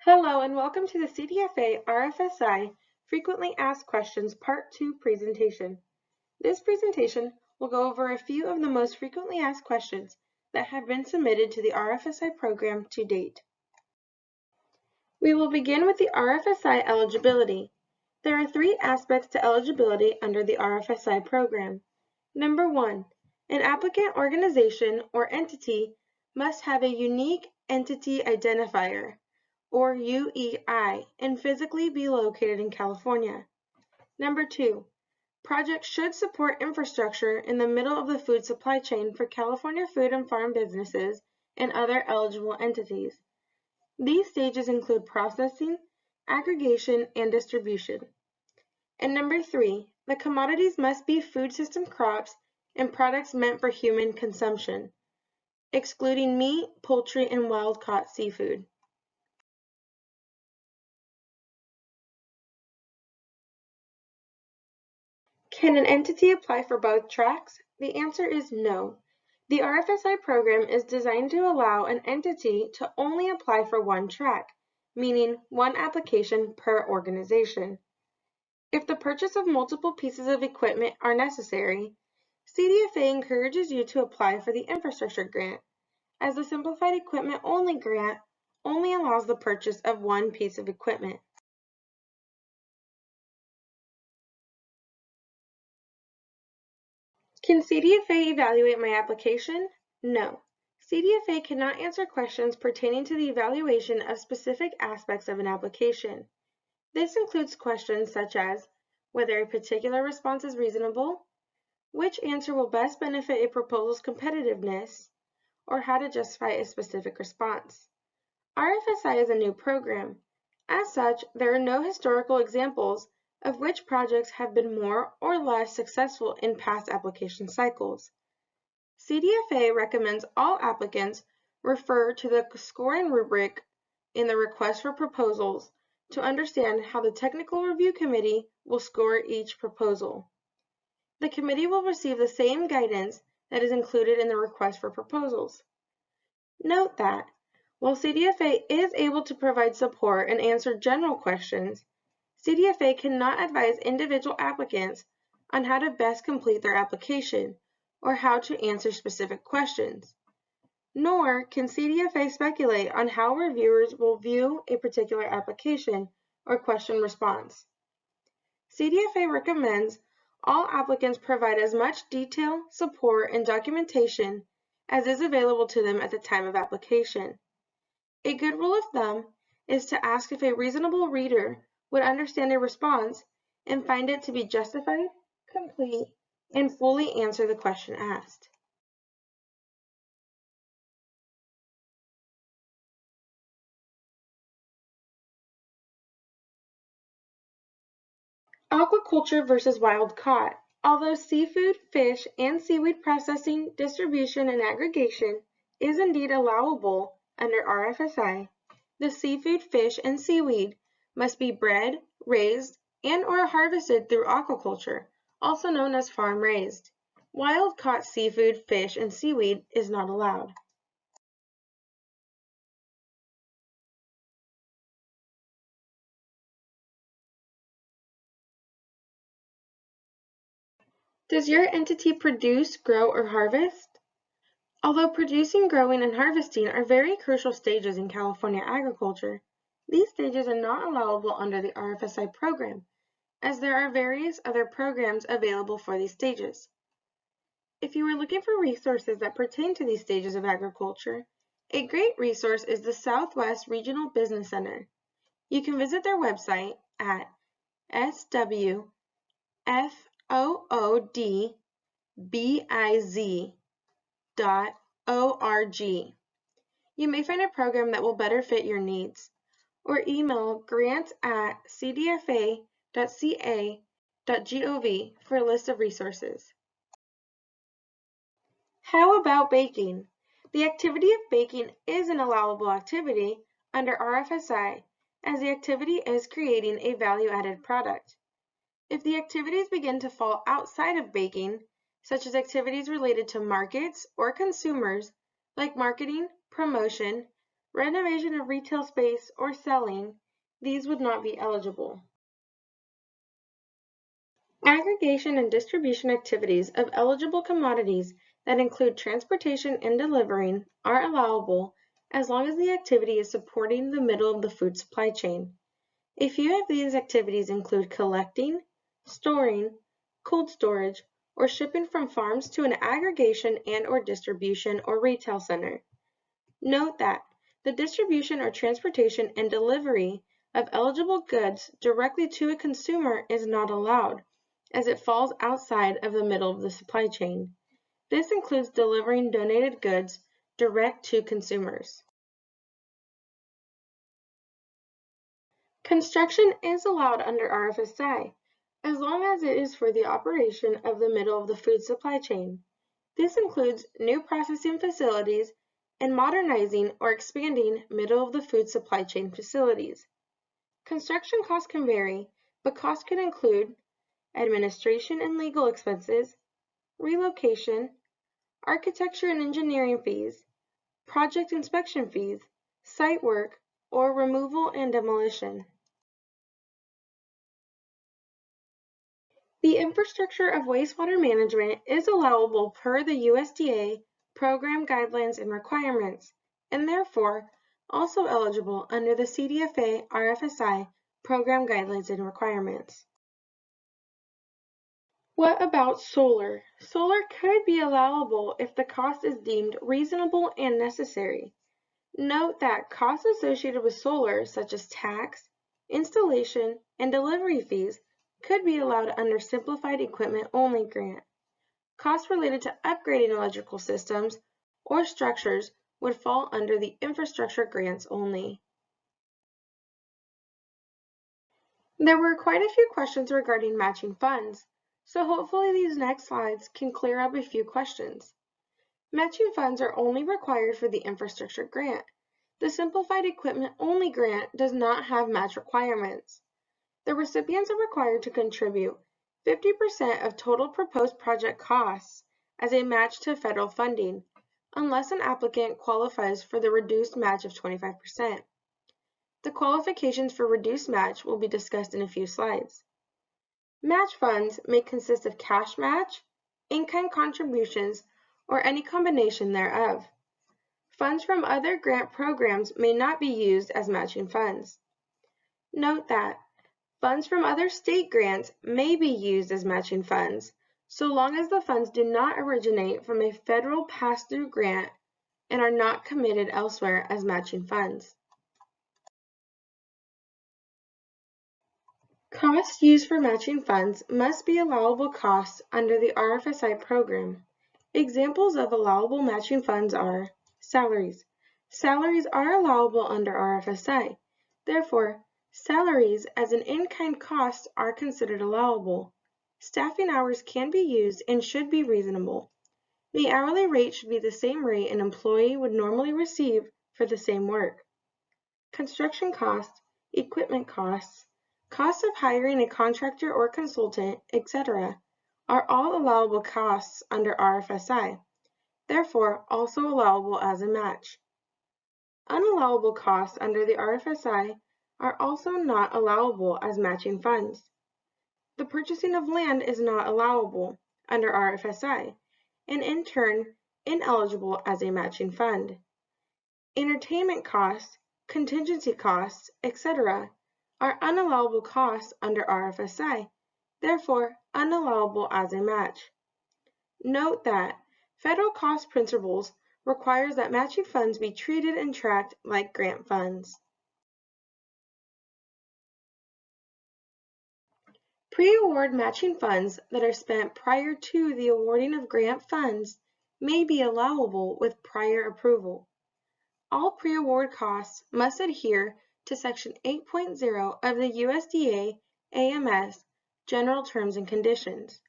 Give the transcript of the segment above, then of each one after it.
Hello and welcome to the CDFA RFSI Frequently Asked Questions Part 2 presentation. This presentation will go over a few of the most frequently asked questions that have been submitted to the RFSI program to date. We will begin with the RFSI eligibility. There are three aspects to eligibility under the RFSI program. Number 1, an applicant organization or entity must have a unique entity identifier, or UEI, and physically be located in California. Number 2, projects should support infrastructure in the middle of the food supply chain for California food and farm businesses and other eligible entities. These stages include processing, aggregation, and distribution. And number 3, the commodities must be food system crops and products meant for human consumption, excluding meat, poultry, and wild-caught seafood. Can an entity apply for both tracks? The answer is no. The RFSI program is designed to allow an entity to only apply for one track, meaning one application per organization. If the purchase of multiple pieces of equipment are necessary, CDFA encourages you to apply for the infrastructure grant, as the Simplified Equipment Only grant only allows the purchase of one piece of equipment. Can CDFA evaluate my application? No. CDFA cannot answer questions pertaining to the evaluation of specific aspects of an application. This includes questions such as whether a particular response is reasonable, which answer will best benefit a proposal's competitiveness, or how to justify a specific response. RFSI is a new program. As such, there are no historical examples of which projects have been more or less successful in past application cycles. CDFA recommends all applicants refer to the scoring rubric in the request for proposals to understand how the Technical Review Committee will score each proposal. The committee will receive the same guidance that is included in the request for proposals. Note that, while CDFA is able to provide support and answer general questions, CDFA cannot advise individual applicants on how to best complete their application or how to answer specific questions. Nor can CDFA speculate on how reviewers will view a particular application or question response. CDFA recommends all applicants provide as much detail, support, and documentation as is available to them at the time of application. A good rule of thumb is to ask if a reasonable reader would understand a response and find it to be justified, complete, and fully answer the question asked. Aquaculture versus wild caught. Although seafood, fish, and seaweed processing, distribution, and aggregation is indeed allowable under RFSI, the seafood, fish, and seaweed must be bred, raised, and/or harvested through aquaculture, also known as farm-raised. Wild-caught seafood, fish, and seaweed is not allowed. Does your entity produce, grow, or harvest? Although producing, growing, and harvesting are very crucial stages in California agriculture, these stages are not allowable under the RFSI program, as there are various other programs available for these stages. If you are looking for resources that pertain to these stages of agriculture, a great resource is the Southwest Regional Business Center. You can visit their website at swfoodbiz.org. You may find a program that will better fit your needs, or email grants@cdfa.ca.gov for a list of resources. How about baking? The activity of baking is an allowable activity under RFSI, as the activity is creating a value-added product. If the activities begin to fall outside of baking, such as activities related to markets or consumers, like marketing, promotion, renovation of retail space, or selling, these would not be eligible. Aggregation and distribution activities of eligible commodities that include transportation and delivering are allowable as long as the activity is supporting the middle of the food supply chain. A few of these activities include collecting, storing, cold storage, or shipping from farms to an aggregation and/or distribution or retail center. Note that the distribution or transportation and delivery of eligible goods directly to a consumer is not allowed, as it falls outside of the middle of the supply chain. This includes delivering donated goods direct to consumers. Construction is allowed under RFSI, as long as it is for the operation of the middle of the food supply chain. This includes new processing facilities and modernizing or expanding middle of the food supply chain facilities. Construction costs can vary, but costs can include administration and legal expenses, relocation, architecture and engineering fees, project inspection fees, site work, or removal and demolition. The infrastructure of wastewater management is allowable per the USDA program guidelines and requirements, and therefore also eligible under the CDFA RFSI program guidelines and requirements. What about solar? Solar could be allowable if the cost is deemed reasonable and necessary. Note that costs associated with solar, such as tax, installation, and delivery fees, could be allowed under Simplified Equipment Only grant. Costs related to upgrading electrical systems or structures would fall under the infrastructure grants only. There were quite a few questions regarding matching funds, so hopefully these next slides can clear up a few questions. Matching funds are only required for the infrastructure grant. The Simplified Equipment Only grant does not have match requirements. The recipients are required to contribute 50% of total proposed project costs as a match to federal funding, unless an applicant qualifies for the reduced match of 25%. The qualifications for reduced match will be discussed in a few slides. Match funds may consist of cash match, in-kind contributions, or any combination thereof. Funds from other grant programs may not be used as matching funds. Note that funds from other state grants may be used as matching funds, so long as the funds do not originate from a federal pass-through grant and are not committed elsewhere as matching funds. Costs used for matching funds must be allowable costs under the RFSI program. Examples of allowable matching funds are salaries. Salaries are allowable under RFSI. Therefore, salaries as an in-kind cost are considered allowable. Staffing hours can be used and should be reasonable. The hourly rate should be the same rate an employee would normally receive for the same work. Construction costs, equipment costs, costs of hiring a contractor or consultant, etc., are all allowable costs under RFSI, therefore also allowable as a match. Unallowable costs under the RFSI are also not allowable as matching funds. The purchasing of land is not allowable under RFSI, and in turn ineligible as a matching fund. Entertainment costs, contingency costs, etc., are unallowable costs under RFSI, therefore unallowable as a match. Note that federal cost principles requires that matching funds be treated and tracked like grant funds. Pre-award matching funds that are spent prior to the awarding of grant funds may be allowable with prior approval. All pre-award costs must adhere to Section 8.0 of the USDA AMS General Terms and Conditions.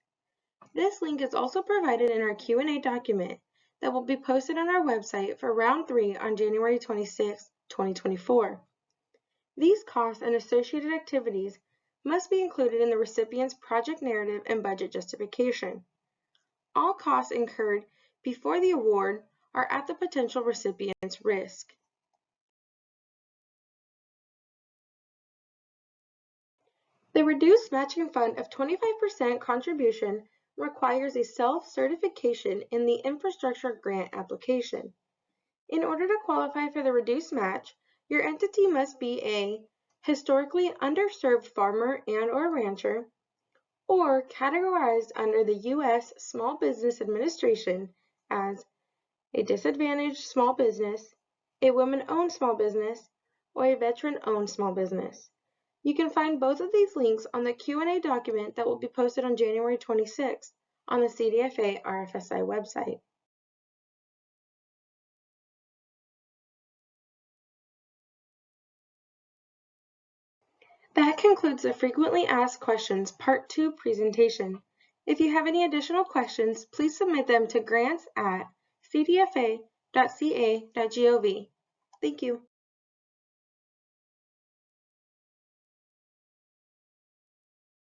This link is also provided in our Q&A document that will be posted on our website for Round 3 on January 26, 2024. These costs and associated activities must be included in the recipient's project narrative and budget justification. All costs incurred before the award are at the potential recipient's risk. The reduced matching fund of 25% contribution requires a self-certification in the infrastructure grant application. In order to qualify for the reduced match, your entity must be a historically underserved farmer and/or rancher, or categorized under the U.S. Small Business Administration as a disadvantaged small business, a women-owned small business, or a veteran-owned small business. You can find both of these links on the Q&A document that will be posted on January 26th on the CDFA RFSI website. That concludes the Frequently Asked Questions Part 2 presentation. If you have any additional questions, please submit them to grants@cdfa.ca.gov. Thank you.